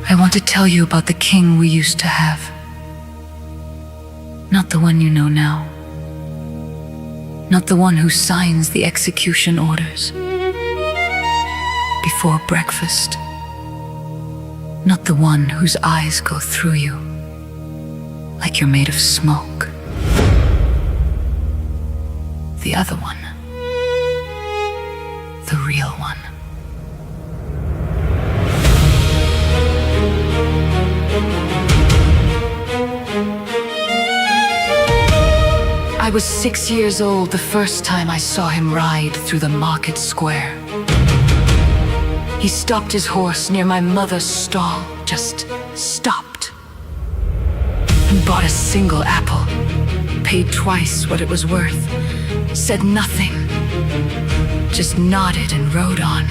I want to tell you about the king we used to have. Not the one you know now. Not the one who signs the execution orders before breakfast. Not the one whose eyes go through you like you're made of smoke. The other one. The real one. I was 6 years old the first time I saw him ride through the market square. He stopped his horse near my mother's stall, just stopped. And bought a single apple, paid twice what it was worth, said nothing, just nodded and rode on.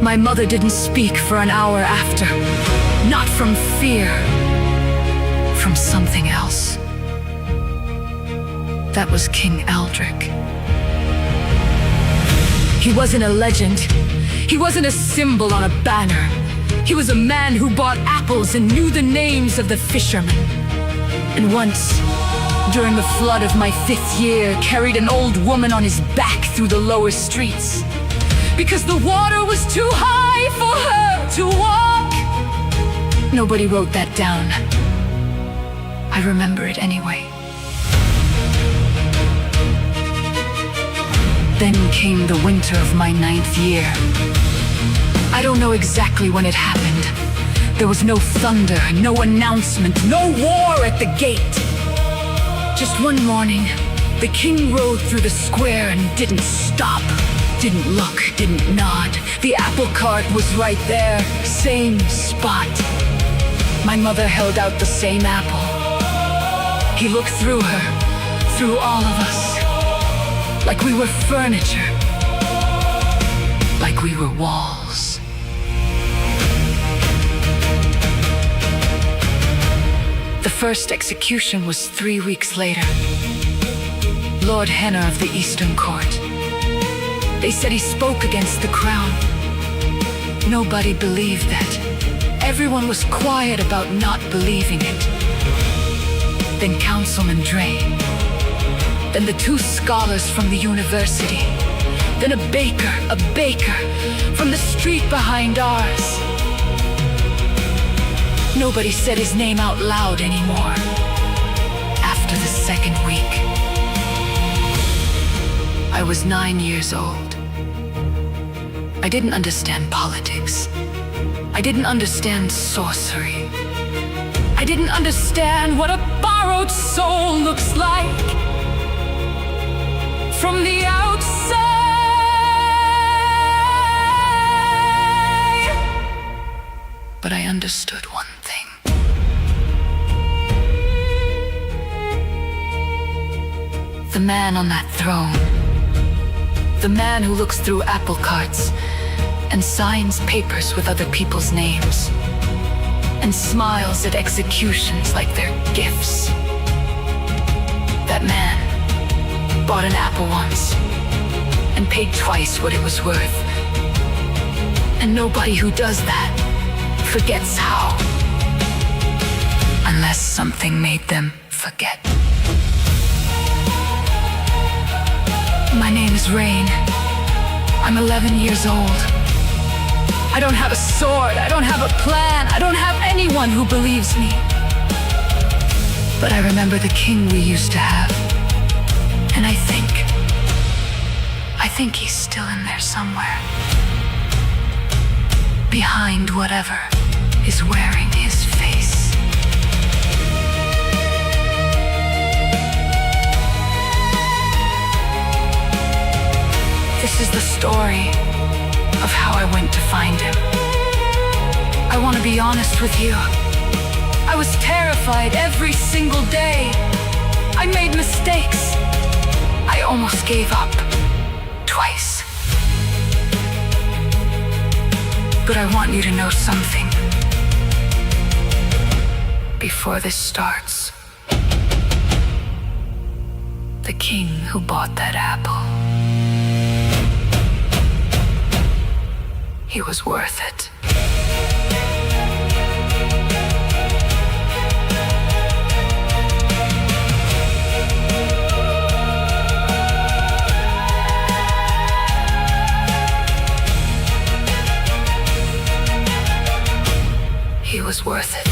My mother didn't speak for an hour after, not from fear, from something else. That was King Aldrich. He wasn't a legend. He wasn't a symbol on a banner. He was a man who bought apples and knew the names of the fishermen. And once, during the flood of my 5th year, carried an old woman on his back through the lower streets. Because the water was too high for her to walk. Nobody wrote that down. I remember it anyway. Then came the winter of my 9th year. I don't know exactly when it happened. There was no thunder, no announcement, no war at the gate. Just one morning, the king rode through the square and didn't stop. Didn't look, didn't nod. The apple cart was right there, same spot. My mother held out the same apple. He looked through her, through all of us. Like we were furniture. Like we were walls. The first execution was 3 weeks later. Lord Henner of the Eastern Court. They said he spoke against the crown. Nobody believed that. Everyone was quiet about not believing it. Then Councilman Dre. Then the 2 scholars from the university. Then a baker from the street behind ours. Nobody said his name out loud anymore. After the 2nd week, I was 9 years old. I didn't understand politics. I didn't understand sorcery. I didn't understand what a borrowed soul looks like. From the outside, but I understood one thing. The man on that throne, the man who looks through apple carts and signs papers with other people's names and smiles at executions like they're gifts. That man bought an apple once and paid twice what it was worth. And nobody who does that forgets how. Unless something made them forget. My name is Rain. I'm 11 years old. I don't have a sword, I don't have a plan, I don't have anyone who believes me. But I remember the king we used to have. And I think he's still in there somewhere. Behind whatever is wearing his face. This is the story of how I went to find him. I want to be honest with you. I was terrified every single day. I made mistakes. I almost gave up. Twice. But I want you to know something before this starts. the king who bought that apple. He was worth it. He was worth it.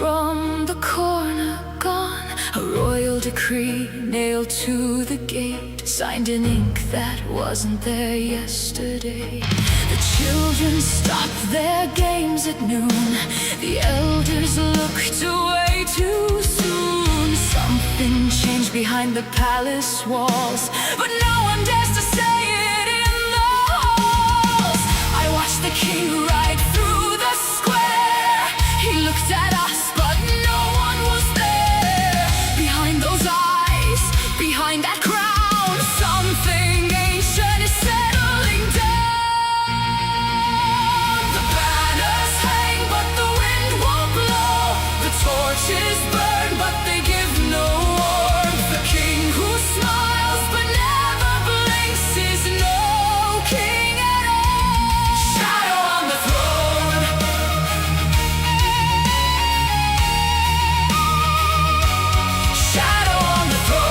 From the corner gone, a royal decree nailed to the gate, signed in ink that wasn't there yesterday. The children stopped their games at noon, the elders looked away too soon. Something changed behind the palace walls, but no one dares to say it in the halls. I watched the king ride through the square. He looked at us, but no one was there. Behind those eyes, behind that crown, something ancient is settling down. The banners hang, but the wind won't blow. The torches burn, but they give no warmth. The king who smiles but never blinks is no king at all. Shadow on the throne. Shadow on the throne.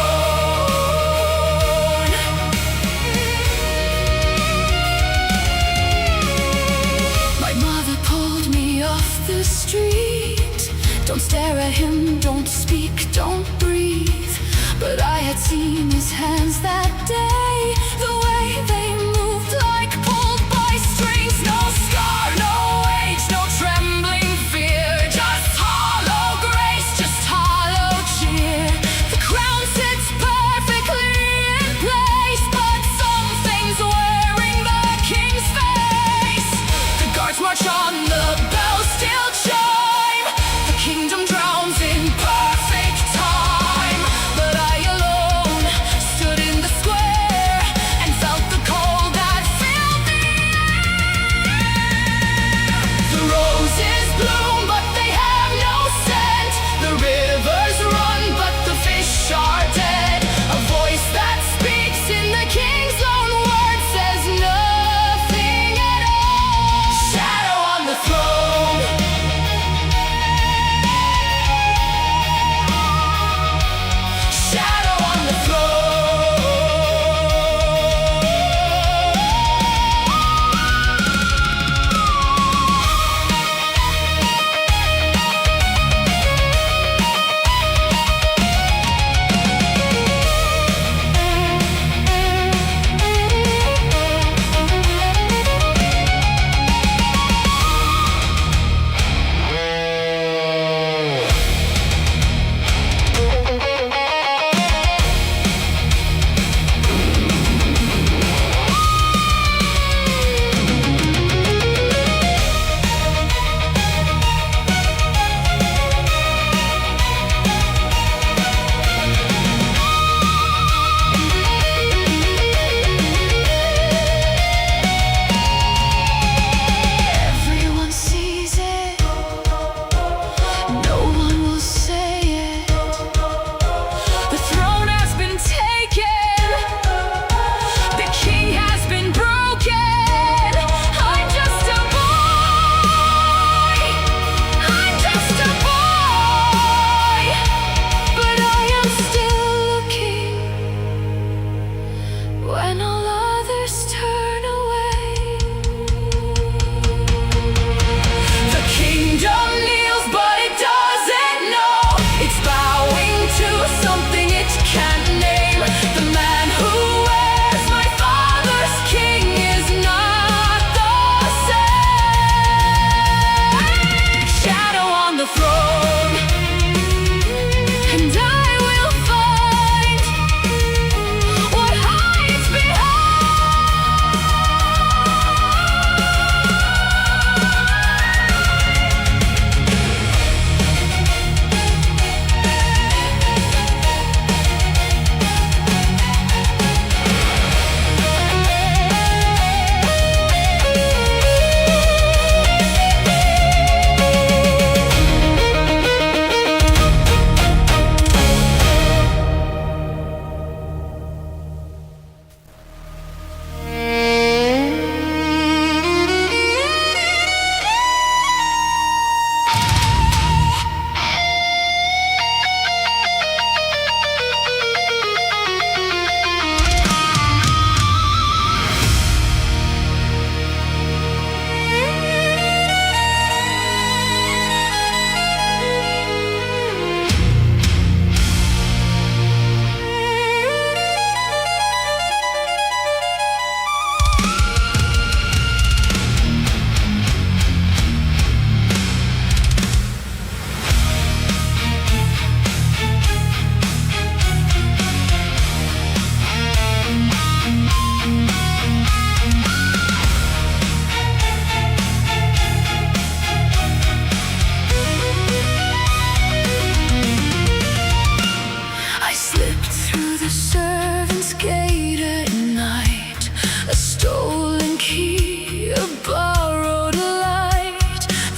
My mother pulled me off the street. Don't stare at him, don't speak, don't breathe. But I had seen his hands that day, the way they moved like pulled by strings. No scar, no age, no trembling fear. Just hollow grace, just hollow cheer. The crown sits perfectly in place, but something's wearing the king's face. The guards march on, the bells still chime. The kingdom drowns in perfect time. But I alone stood in the square.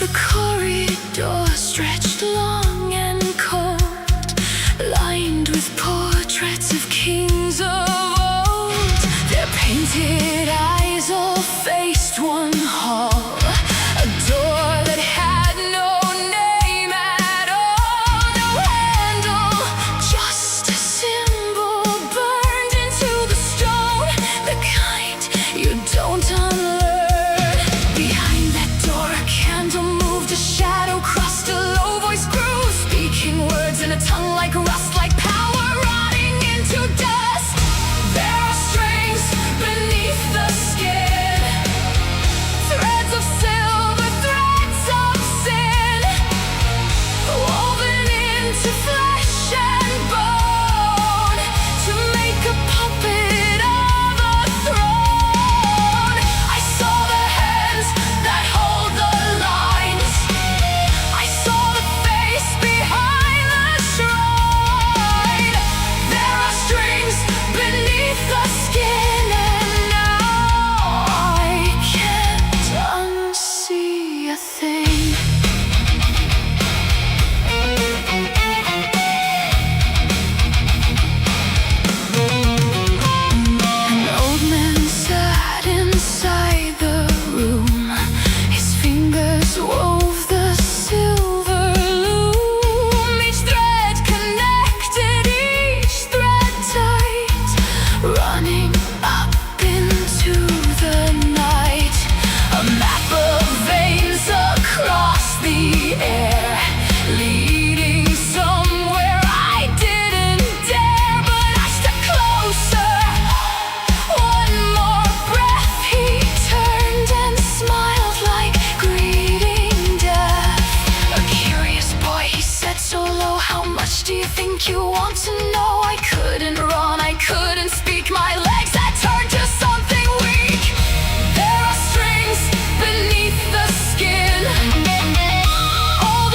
The corridor stretched long and cold, lined with portraits of kings of old. Their painted eyes all faced one hall, a door that had no name at all, no handle, just a symbol burned into the stone, the kind you don't unlearn. Behind that door a candle moved, a shadow crossed, a low voice grew, speaking words in a tongue like rust, like power rotting into dust. There are strings beneath the skin, threads of silver, threads of sin, woven into flesh and bone to make a puppet of a throne. I saw the hands that hold the lines, I saw the face behind the shrine. There are strings beneath the skin, and now I can't unsee a thing. An old man sat inside the room, his fingers wove the silver loom, each thread connected, each thread tight, running up into the night. A map of veins across the air, leading somewhere I didn't dare, but I stepped closer. One more breath, he turned and smiled like greeting death. A curious boy, he said so low, how much do you think you want to know? I couldn't run, I couldn't speak, my legs had turned to something weak. There are strings beneath the skin, all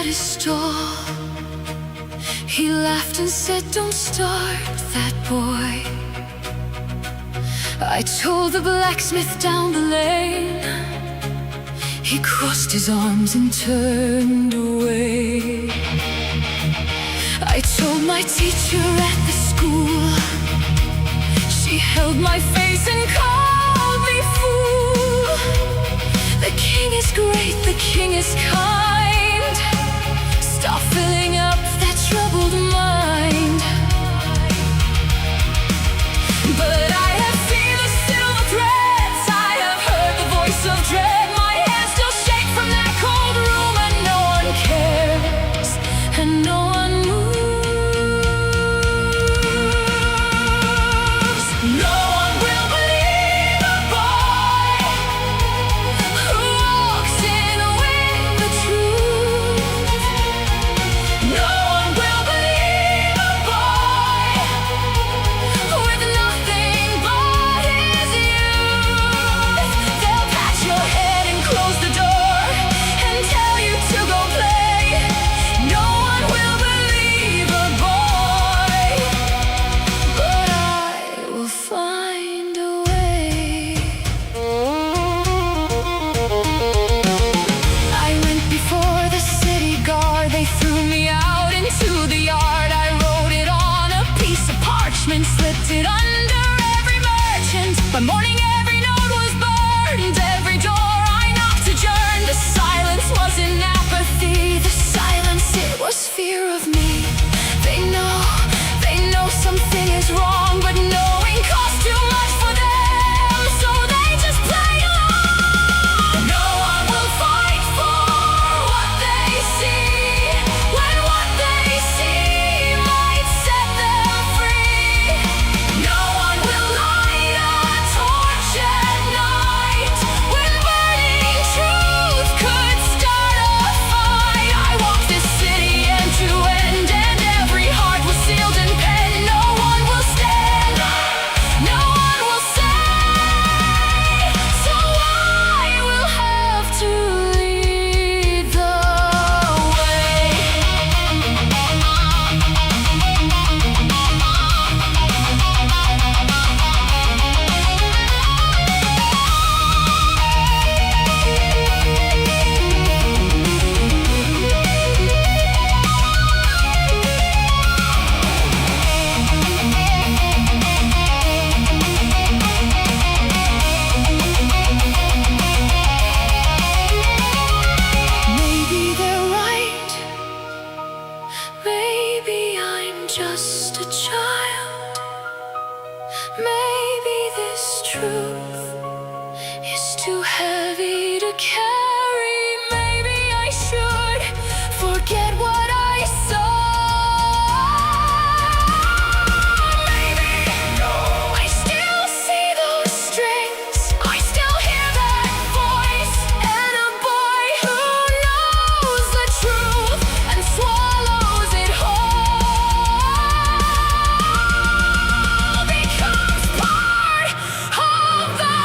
at his stall. He laughed and said, "Don't start that, boy." I told the blacksmith down the lane. He crossed his arms and turned away. I told my teacher at the school. She held my face and called me fool. The king is great, the king is kind. Stop filling up that troubled mind. But I have seen the silver threads. I have heard the voice of dread. My hands still shake from that cold room, and no one cares, and no one moves. No one will believe a boy who walks in with the truth. No one will believe a boy with nothing but his youth. They'll pat your head and close the door and tell you to go play. No one will believe a boy, but I will find a way. I went before the city guard. They threw me out into the yard. I wrote it on a piece of parchment, slipped it under every merchant. By morning every note was burned, every door I knocked adjourned. The silence wasn't apathy, the silence, it was fear of me. They know something is wrong, but knowing costs too much for them, so they just play along. No one will fight for what they see, when what they see might set them free. No one will light a torch at night, when burning truth could start a fight. I walked this city end to end, and every heart was sealed in pen. No one will stand, no one will say, so I will have to lead the way. Maybe they're right. Maybe I'm just a child. Maybe this truth is too heavy to carry. Maybe I should forget what I saw. Maybe I still see those strings. I still hear that voice, and a boy who knows the truth and swallows it whole becomes part of the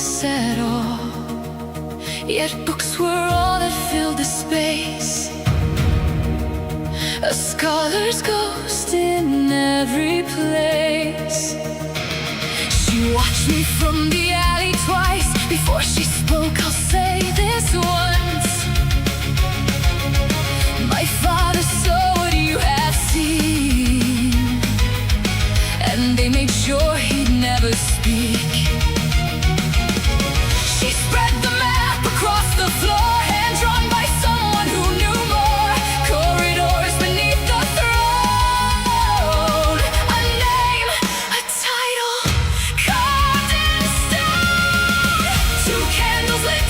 settle. Yet books were all that filled the space. A scholar's ghost in every place. She watched me from the alley twice. Before she spoke, I'll say this once. My father saw what you had seen, and they made sure he'd never speak. She spread the map across the floor, hand drawn by someone who knew more. Corridors beneath the throne, a name, a title, carved in stone. Two candles lit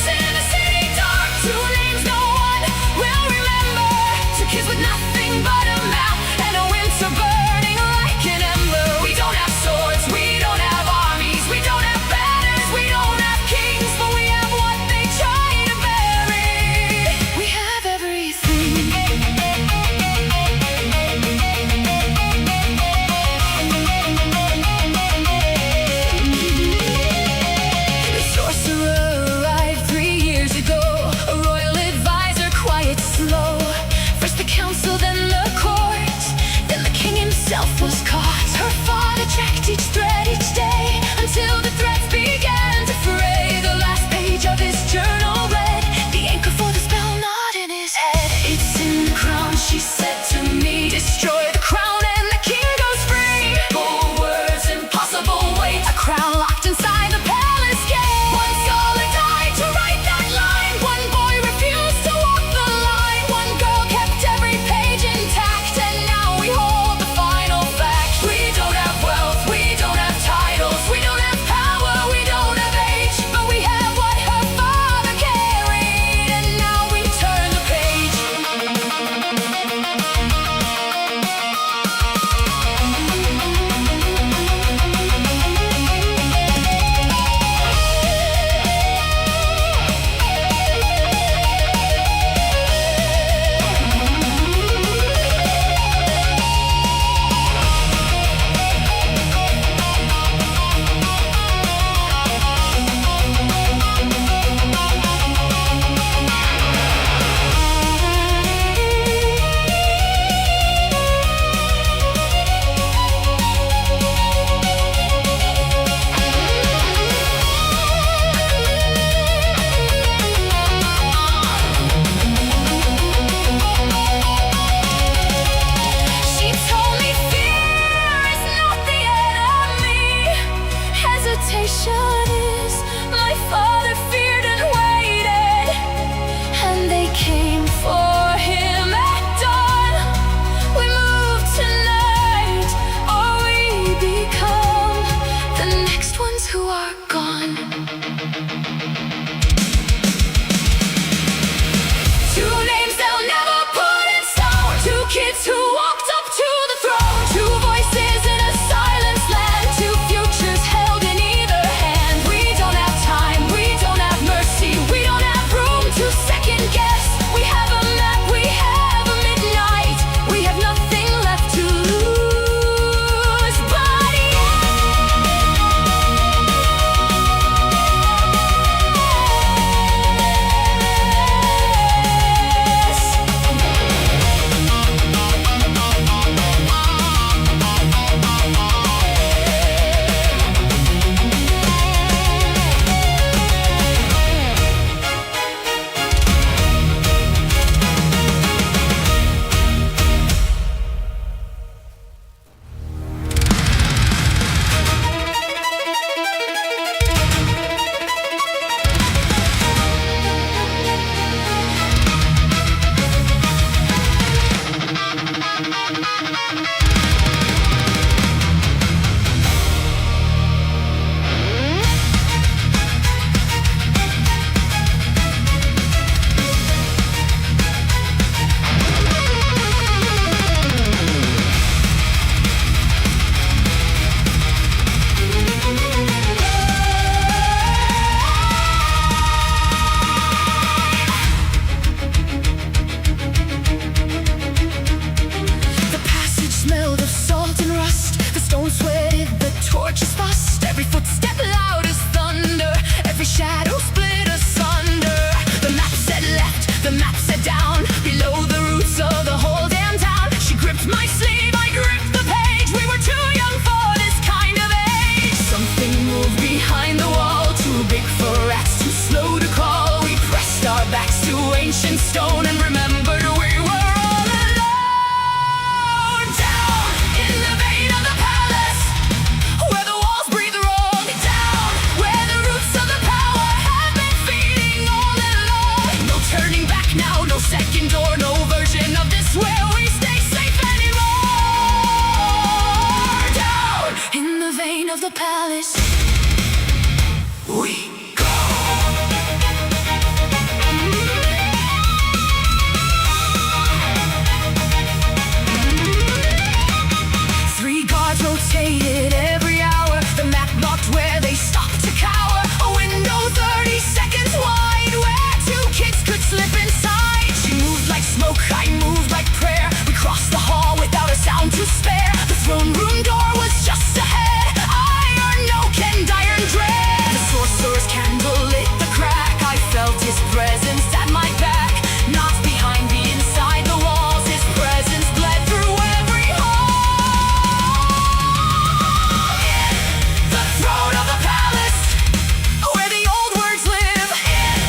the palace. We go. Three guards rotated every hour. The map marked where they stopped to cower. A window 30 seconds wide where two kids could slip inside. She moved like smoke, I moved like prayer. We crossed the hall without a sound to spare. The throne room door was just ahead. Iron oak and iron dread. The sorcerer's candle lit the crack. I felt his presence at my back. Not behind me, inside the walls. His presence bled through every hall. In the throne of the palace, where the old words live. In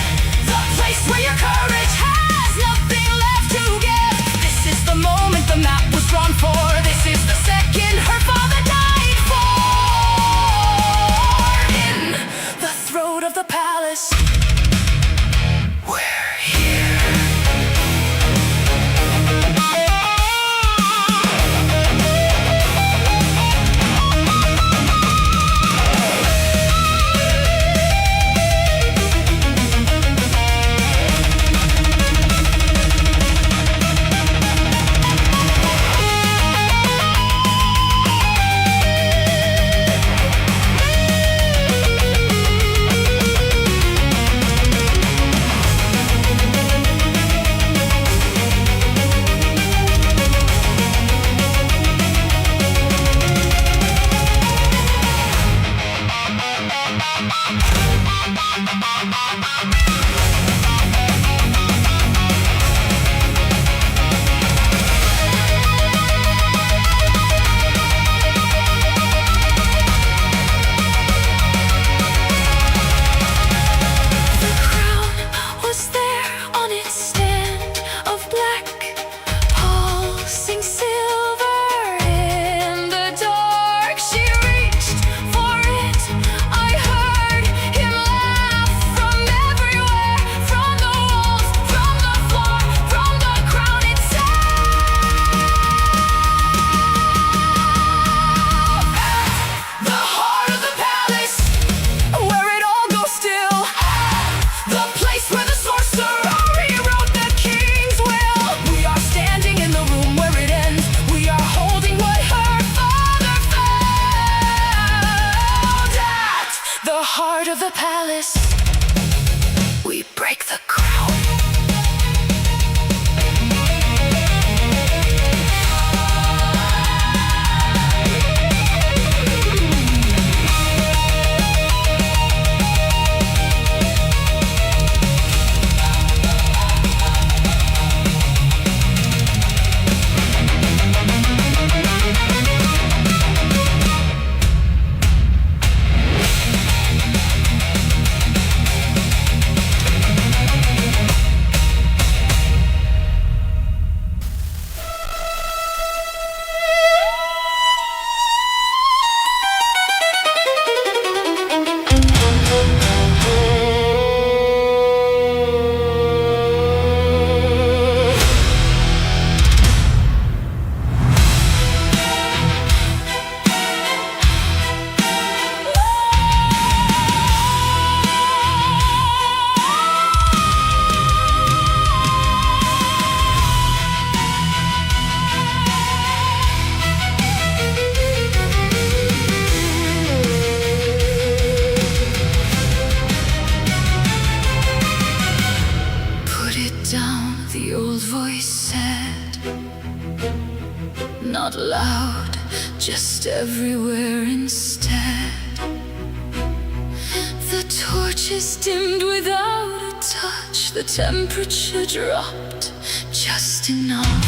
the place where your courage has nothing left to give. This is the moment the map was drawn for. This is the second her father died for. In the throat of the palace, we're here. Heart of the palace, we break the crown. Not loud, just everywhere instead. The torches dimmed without a touch. The temperature dropped just enough.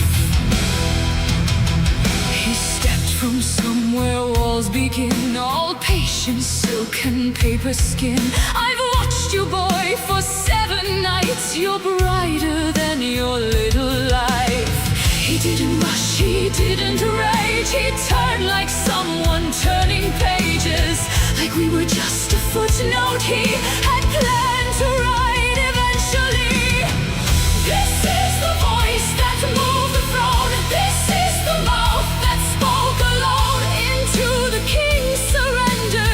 He stepped from somewhere walls begin, all patience, silk and paper skin. I've watched you, boy, for 7 nights. You're brighter than your little life. He didn't rush, he didn't rage. He turned like someone turning pages, like we were just a footnote he had planned to write eventually. This is the voice that moved the throne. This is the mouth that spoke alone into the king's surrender.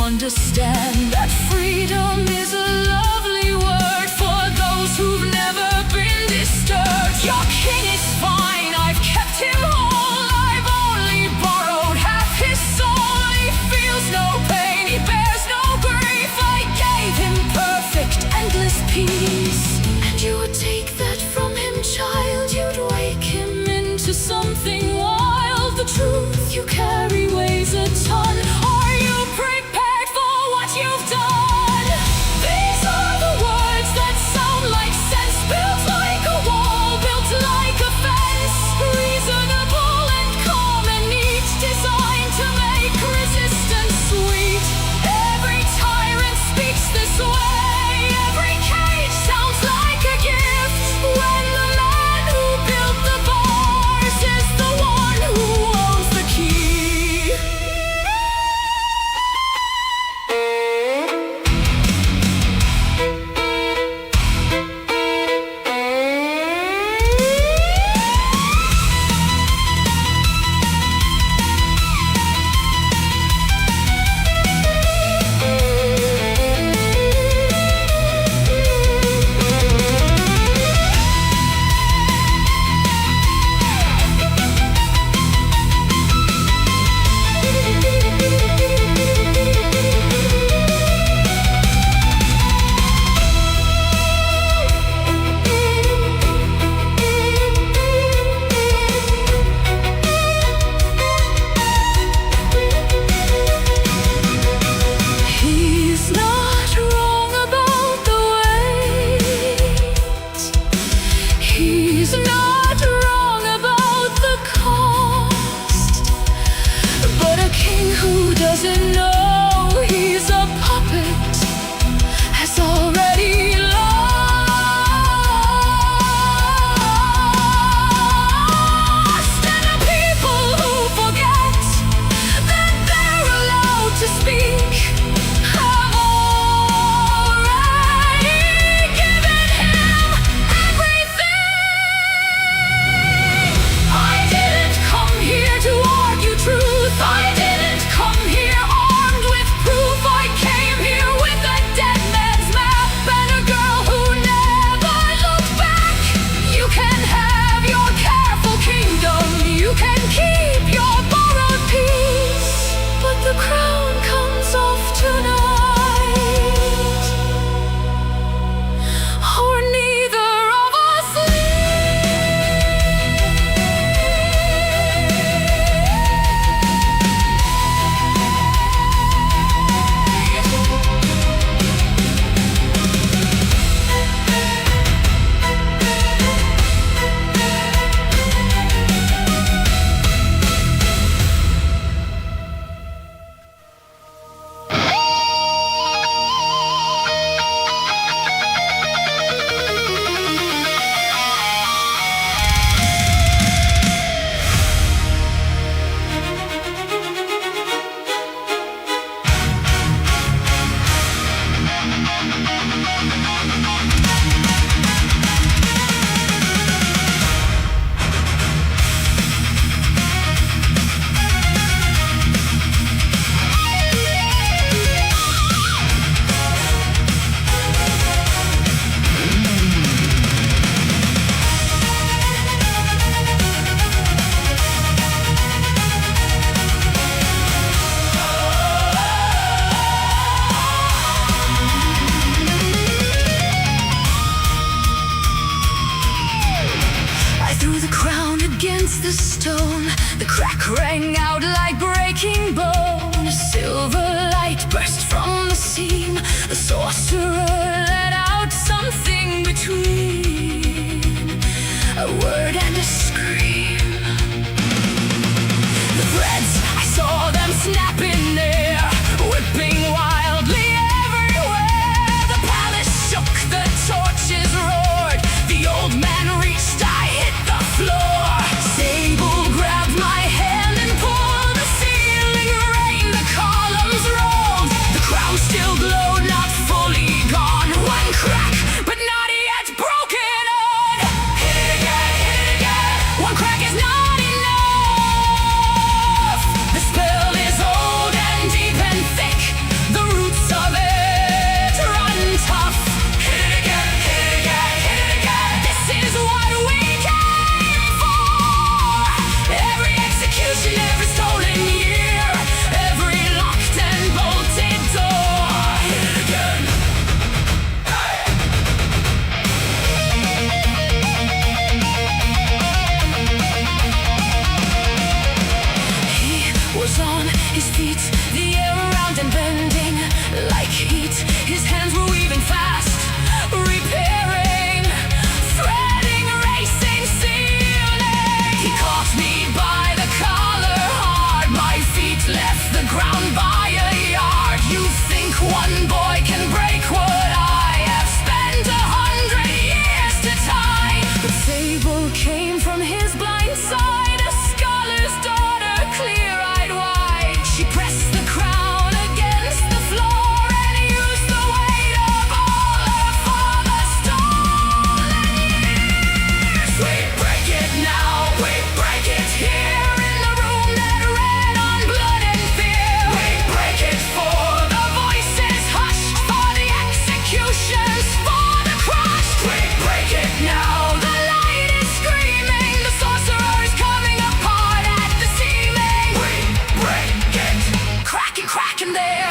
understand that freedom is a lovely word for those who've never been disturbed. Your king is fine, I've kept him whole. I've only borrowed half his soul. He feels no pain, he bears no grief. I gave him perfect, endless peace. And you would take that from him, child. You'd wake him into something wild. The truth you carry weighs a ton. Are you prepared for what you've done? These are the words that sound like sense, built like a wall, built like a fence. Reasonable and calm and neat, designed to make resistance sweet. Every tyrant speaks this way. Every cage sounds like a gift. When the man who built the bars is the one who owns the key. He's not wrong about the weight. He's not wrong about the cost. But a king who doesn't know he's a puppet has already lost. And the people who forget that they're allowed to speak have already given him everything. I didn't come here to argue truth. I didn't come here armed with proof. I came here with a dead man's map and a girl who never looked back. You can have your careful kingdom. You can keep your borrowed peace. But the crown comes off tonight. Or neither of us I threw the crown against the stone. The crack rang out like breaking bone. A silver light burst from the seam. The sorcerer let out something between a word and a scream. The threads, I saw them snap in air, whipping wildly everywhere. The palace shook, the torches roared. The old man reached, I hit the floor. Sable grabbed my hand and pulled. one boy can break what I have spent 100 years to tie. But Sable came from his blind side, a scholar's daughter, clear-eyed wide. She pressed the crown against the floor and used the weight of all her father's stolen years. We break it now, we break it here, in the room that ran on blood and fear. We break it for the voices hushed, for the executions, for the crushed. We break it now, the light is screaming, the sorcerer is coming apart at the seeming. We break it, cracking, cracking there.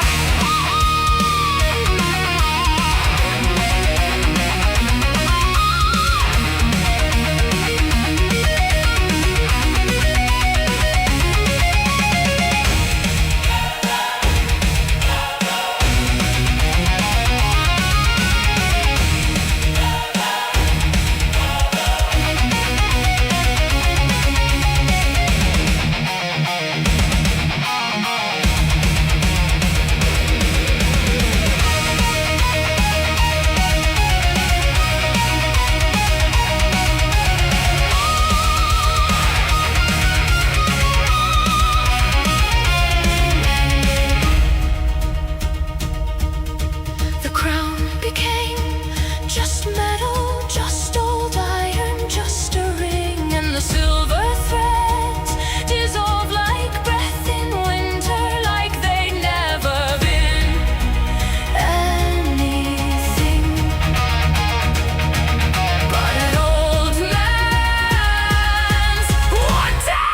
The crown became just metal, just old iron, just a ring, and the silver threads dissolved like breath in winter, like they'd never been anything but an old man's one day.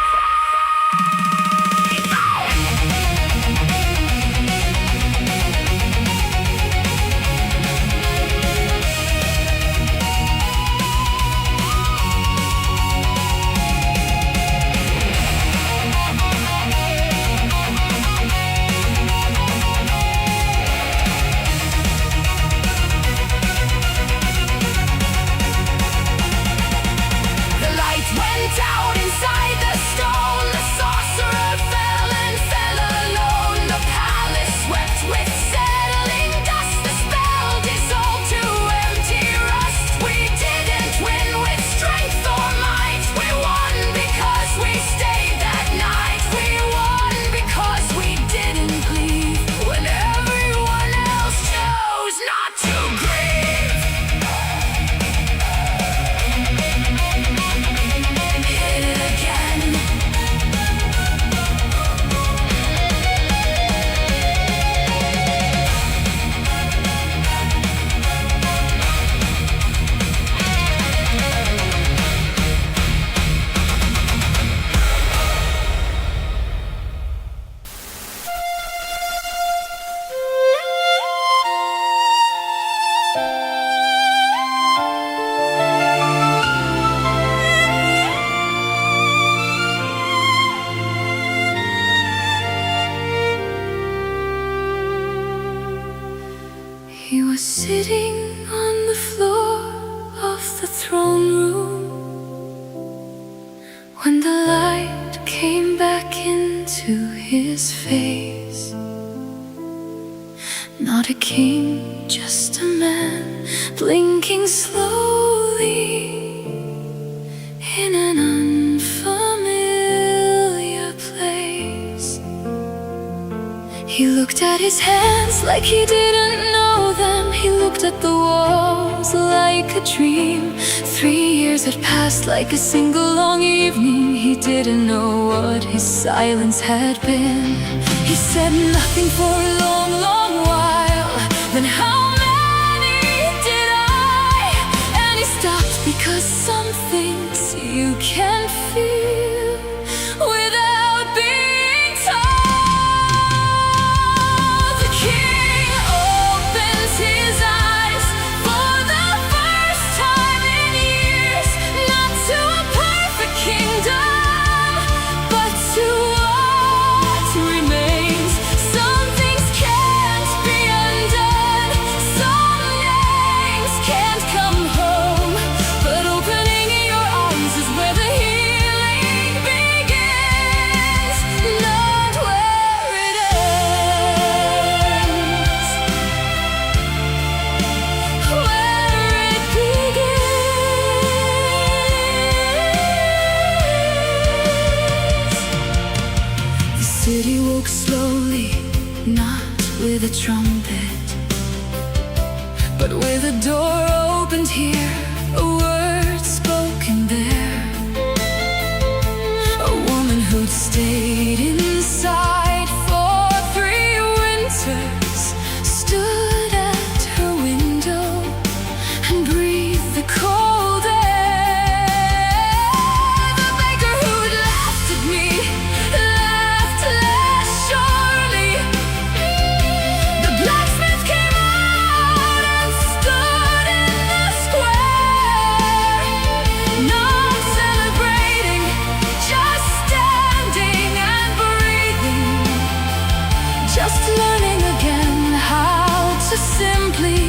The light went out inside the stone. The sorcerer fell and fell alone. The palace swept with settling dust. The spell dissolved to empty rust. We didn't win with strength or might. We won because we stayed that night. We won because we didn't leave when everyone else chose not to grieve. Hit it again. He was sitting on the floor of the throne room when the light came back into his face. Not a king, just a man, blinking slowly in an unfamiliar place. He looked at his hands like he didn't know them. He looked at the walls like a dream. 3 years had passed like a single long evening. He didn't know what his silence had been. He said nothing for a long, long while. Then how many did I? And he stopped because some things you can't feel without being told. The king opens his eyes for the first time in years, not to a perfect kingdom, but to what remains. Some things can't But with a door opened here, a word spoken there, a woman who'd stayed inside for 3 winters stood at her window and breathed the cold air. The baker who'd laughed at me laughed less surely. The blacksmith came out and stood in the square, not celebrating, just standing and breathing, just learning again how to simply